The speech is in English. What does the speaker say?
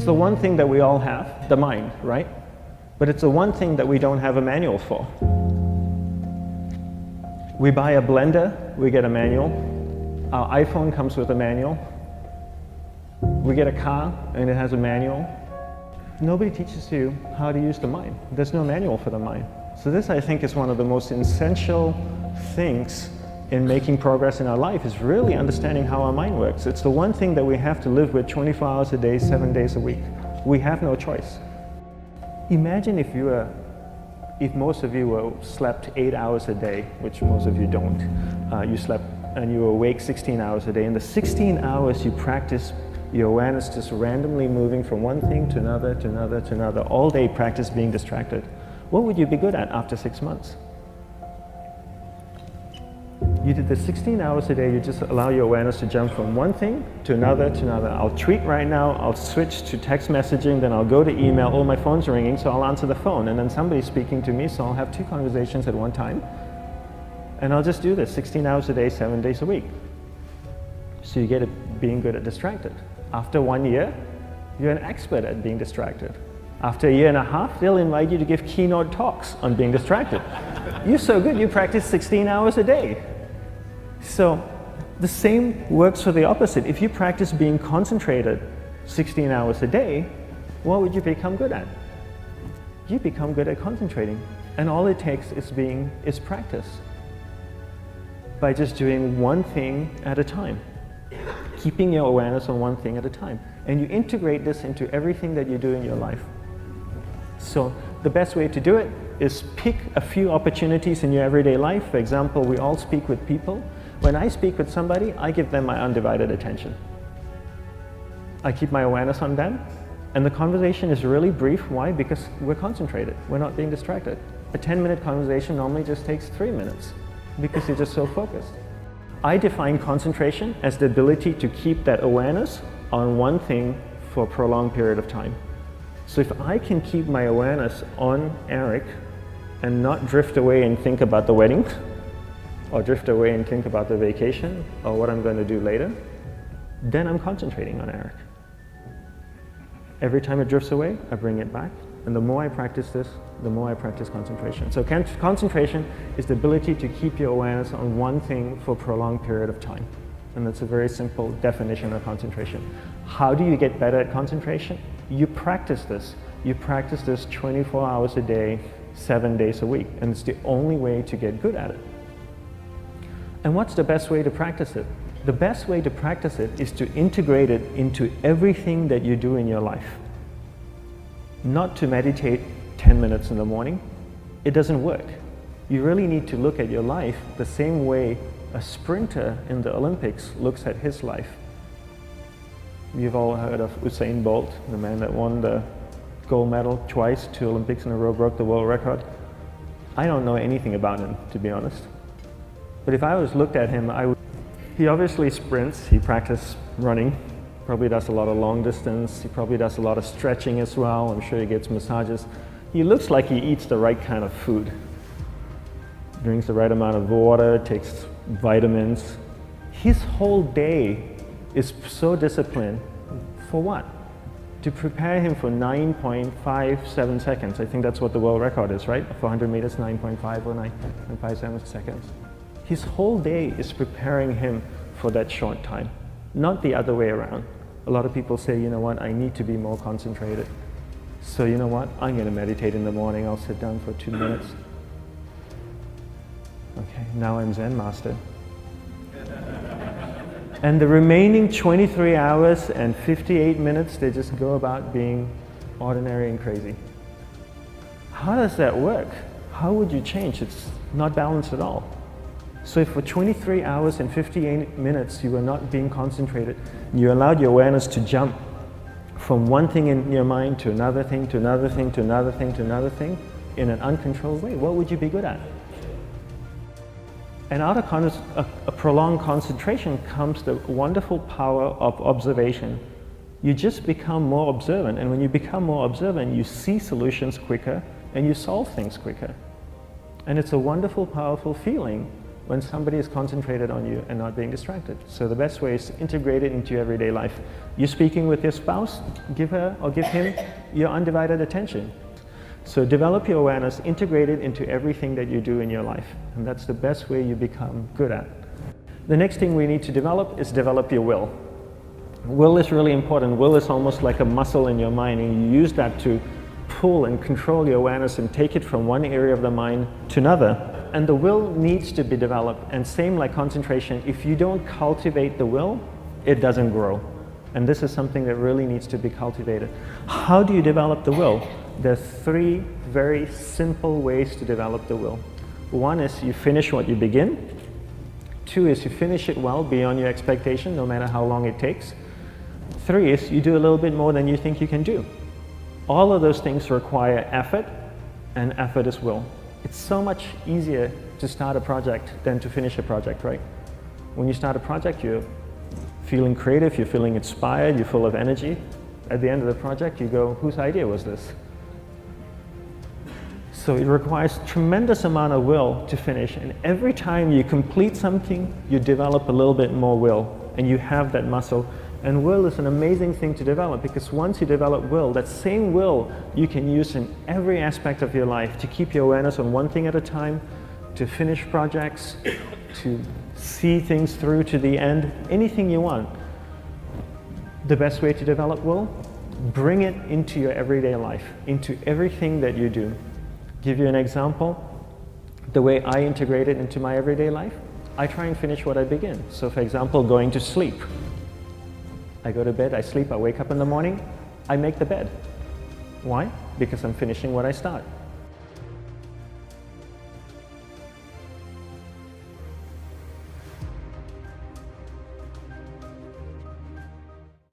It's the one thing that we all have, the mind, right? But it's the one thing that we don't have a manual for. We buy a blender, we get a manual. Our iPhone comes with a manual. We get a car and it has a manual. Nobody teaches you how to use the mind. There's no manual for the mind. So this, I think, is one of the most essential things in making progress in our life, is really understanding how our mind works. It's the one thing that we have to live with 24 hours a day, 7 days a week. We have no choice. Imagine if most of you slept 8 hours a day, which most of you don't. You slept and you were awake 16 hours a day. In the 16 hours you practice your awareness just randomly moving from one thing to another, to another, to another. All day practice being distracted. What would you be good at after 6 months? You did the 16 hours a day, you just allow your awareness to jump from one thing to another to another. I'll tweet right now, I'll switch to text messaging, then I'll go to email. Oh, my phone's ringing, so I'll answer the phone. And then somebody's speaking to me, so I'll have 2 conversations at one time. And I'll just do this 16 hours a day, 7 days a week. So you get it being good at distracted. After 1 year, you're an expert at being distracted. After a year and a half, they'll invite you to give keynote talks on being distracted. You're so good, you practice 16 hours a day. So the same works for the opposite. If you practice being concentrated 16 hours a day, what would you become good at? You become good at concentrating. And all it takes is practice. By just doing one thing at a time. Keeping your awareness on one thing at a time. And you integrate this into everything that you do in your life. So the best way to do it is pick a few opportunities in your everyday life. For example, we all speak with people. When I speak with somebody, I give them my undivided attention. I keep my awareness on them, and the conversation is really brief. Why? Because we're concentrated. We're not being distracted. A 10-minute conversation normally just takes 3 minutes because you're just so focused. I define concentration as the ability to keep that awareness on one thing for a prolonged period of time. So if I can keep my awareness on Eric and not drift away and think about the wedding, or drift away and think about the vacation, or what I'm going to do later, then I'm concentrating on Eric. Every time it drifts away, I bring it back. And the more I practice this, the more I practice concentration. So concentration is the ability to keep your awareness on one thing for a prolonged period of time. And that's a very simple definition of concentration. How do you get better at concentration? You practice this. You practice this 24 hours a day, 7 days a week. And it's the only way to get good at it. And what's the best way to practice it? The best way to practice it is to integrate it into everything that you do in your life. Not to meditate 10 minutes in the morning. It doesn't work. You really need to look at your life the same way a sprinter in the Olympics looks at his life. You've all heard of Usain Bolt, the man that won the gold medal twice, 2 Olympics in a row, broke the world record. I don't know anything about him, to be honest. But if I was looked at him, he obviously sprints, he practices running, probably does a lot of long distance, he probably does a lot of stretching as well, I'm sure he gets massages. He looks like he eats the right kind of food. Drinks the right amount of water, takes vitamins. His whole day is so disciplined. For what? To prepare him for 9.57 seconds. I think that's what the world record is, right? For 100 meters, 9.5 or 9.57 seconds. His whole day is preparing him for that short time, not the other way around. A lot of people say, you know what, I need to be more concentrated. So you know what, I'm going to meditate in the morning, I'll sit down for 2 minutes. Okay, now I'm Zen master. And the remaining 23 hours and 58 minutes, they just go about being ordinary and crazy. How does that work? How would you change? It's not balanced at all. So if for 23 hours and 58 minutes you were not being concentrated, you allowed your awareness to jump from one thing in your mind to another thing, to another thing, to another thing, to another thing, in an uncontrolled way, what would you be good at? And out of a prolonged concentration comes the wonderful power of observation. You just become more observant, and when you become more observant, you see solutions quicker and you solve things quicker. And it's a wonderful, powerful feeling when somebody is concentrated on you and not being distracted. So the best way is to integrate it into your everyday life. You're speaking with your spouse, give her or give him your undivided attention. So develop your awareness, integrate it into everything that you do in your life. And that's the best way you become good at. The next thing we need to develop is develop your will. Will is really important. Will is almost like a muscle in your mind, and you use that to pull and control your awareness and take it from one area of the mind to another. And the will needs to be developed. And same like concentration, if you don't cultivate the will, it doesn't grow. And this is something that really needs to be cultivated. How do you develop the will? There's 3 very simple ways to develop the will. 1 is you finish what you begin. 2 is you finish it well beyond your expectation, no matter how long it takes. 3 is you do a little bit more than you think you can do. All of those things require effort, and effort is will. It's so much easier to start a project than to finish a project, right? When you start a project, you're feeling creative, you're feeling inspired, you're full of energy. At the end of the project, you go, whose idea was this? So it requires tremendous amount of will to finish, and every time you complete something, you develop a little bit more will, and you have that muscle. And will is an amazing thing to develop, because once you develop will, that same will you can use in every aspect of your life to keep your awareness on one thing at a time, to finish projects, to see things through to the end, anything you want. The best way to develop will? Bring it into your everyday life, into everything that you do. Give you an example. The way I integrate it into my everyday life, I try and finish what I begin. So for example, going to sleep. I go to bed, I sleep, I wake up in the morning, I make the bed. Why? Because I'm finishing what I start.